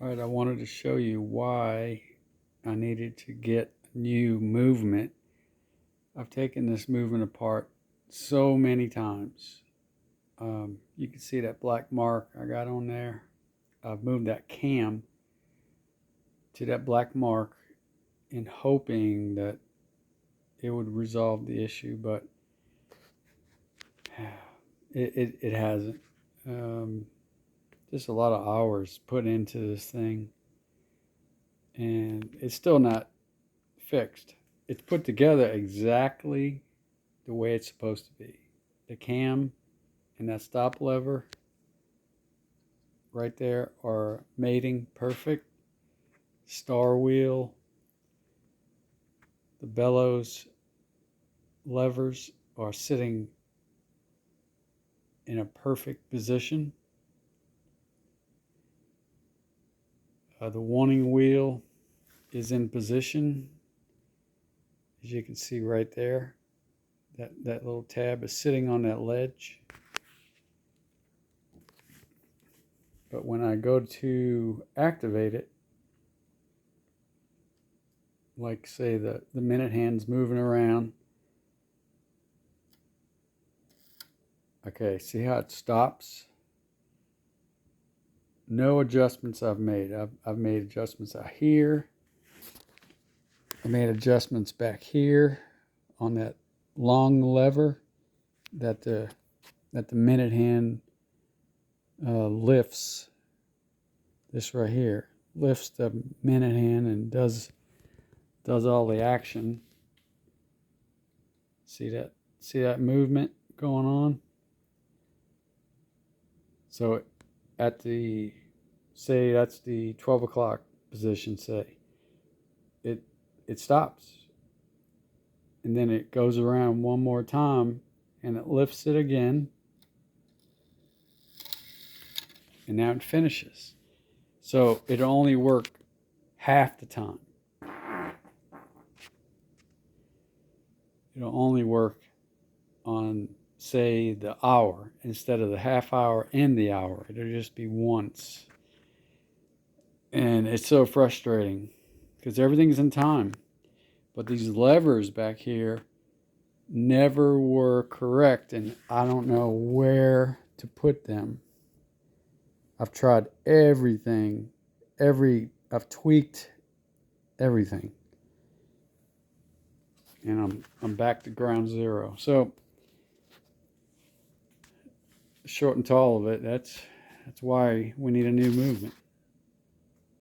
All right, I wanted to show you why I needed to get new movement. I've taken this movement apart so many times. You can see that black mark I got on there. I've moved that cam to that black mark in hoping that it would resolve the issue, but it hasn't. Just a lot of hours put into this thing, and it's still not fixed. It's put together exactly the way it's supposed to be. The cam and that stop lever right there are mating perfect. Star wheel, the bellows levers are sitting in a perfect position. The warning wheel is in position, as you can see right there. That little tab is sitting on that ledge. But when I go to activate it, like say the minute hand's moving around. Okay, see how it stops? No adjustments I've made. I've made adjustments out here. I made adjustments back here on that long lever that the minute hand lifts. This right here lifts the minute hand and does all the action. See that movement going on? So at the, say that's the 12 o'clock position, say, it stops. And then it goes around one more time and it lifts it again. And now it finishes. So it'll only work half the time. It'll only work on, say, the hour instead of the half hour and the hour. It'll just be once. And it's so frustrating because everything's in time. But these levers back here never were correct, and I don't know where to put them. I've tried everything. I've tweaked everything. And I'm back to ground zero. So short and tall of it, that's why we need a new movement.